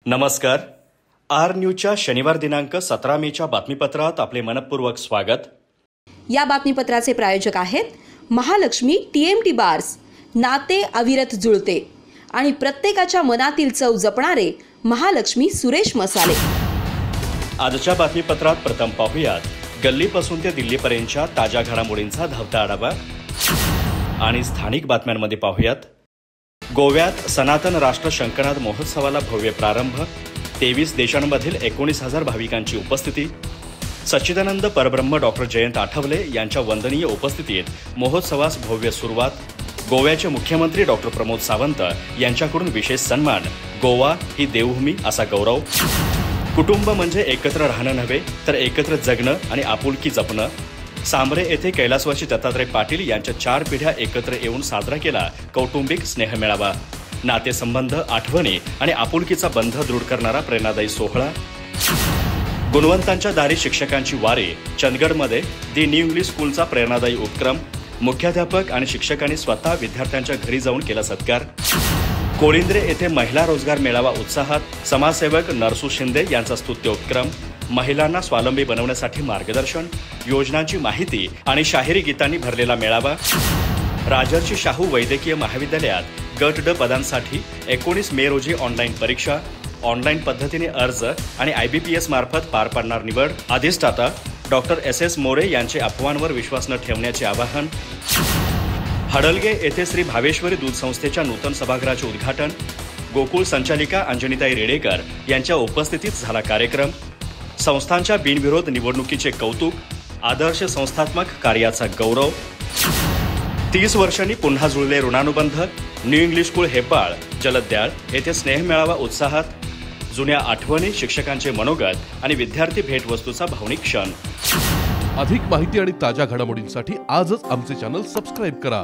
नमस्कार. आर न्यूजच्या शनिवार दिनांक 17 मेच्या बातमीपत्रात आपले मनपूर्वक स्वागत. या बातमीपत्राचे प्रायोजक आहेत महालक्ष्मी TMT बार्स. नाते अविरत जुळते आणि प्रत्येकाच्या मनातील चव जपणारे महालक्ष्मी सुरेश मसाले. आजच्या बातमीपत्रात प्रथम पाहूयात गल्लीपासून ते दिल्लीपर्यंतच्या ताज्या घडामोडींचा धावता आढावा आणि स्थानिक बातम्यांमध्ये पाहूयात गोव्यात सनातन राष्ट्र शंखनाद महोत्सवाला भव्य प्रारंभ. 23 देशांमधील 19,000 भाविकांची उपस्थिती. सच्चिदानंद परब्रह्म डॉक्टर जयंत आठवले यांच्या वंदनीय उपस्थितीत महोत्सवास भव्य सुरुवात. गोव्याचे मुख्यमंत्री डॉक्टर प्रमोद सावंत यांच्याकडून विशेष सन्मान. गोवा ही देवभूमी असा गौरव. कुटुंब म्हणजे एकत्र राहणं नव्हे तर एकत्र जगणं आणि आपुलकी जपणं. सांबरे येथे कैलासवासी दत्तात्रय पाटील यांच्या 4 पिढ्या एकत्र येऊन साजरा केला कौटुंबिक स्नेहमेळावा. नातेसंबंध, आठवणी आणि आपुलकीचा बंध दृढ करणारा प्रेरणादायी सोहळा. गुणवंतांच्या दारी शिक्षकांची वारी. चंदगडमध्ये दी न्यू इंग्लिश स्कूलचा प्रेरणादायी उपक्रम. मुख्याध्यापक आणि शिक्षकांनी स्वतः विद्यार्थ्यांच्या घरी जाऊन केला सत्कार. कोळिंद्रे येथे महिला रोजगार मेळावा उत्साहात. समाजसेवक नरसू शिंदे यांचा स्तुत्य उपक्रम. महिलांना स्वावलंबी बनवण्यासाठी मार्गदर्शन, योजनांची माहिती आणि शाहिरी गीतांनी भरलेला मेळावा. राजर्षी शाहू वैद्यकीय महाविद्यालयात गट ड पदांसाठी 19 मे रोजी ऑनलाईन परीक्षा. ऑनलाईन पद्धतीने अर्ज आणि IBPS मार्फत पार पाडणार निवड. अधिष्ठाता डॉक्टर SS मोरे यांचे अफवांवर विश्वास न ठेवण्याचे आवाहन. हडलगे येथे श्री भावेश्वरी दूध संस्थेच्या नूतन सभागृहाचे उद्घाटन. गोकुळ संचालिका अंजनीताई रेडेकर यांच्या उपस्थितीत झाला कार्यक्रम. संस्थांच्या बिनविरोध निवडणुकीचे कौतुक. आदर्श संस्थात्मक कार्याचा गौरव. 30 वर्षांनी पुन्हा जुळले ऋणानुबंध. न्यू इंग्लिश स्कूल हेब्बाळ जलद्याळ येथे स्नेहमेळावा उत्साहात. जुन्या आठवणी, शिक्षकांचे मनोगत आणि विद्यार्थी भेटवस्तूचा भावनिक क्षण. अधिक माहिती आणि ताज्या घडामोडींसाठी आजच आमचे चॅनल सबस्क्राईब करा.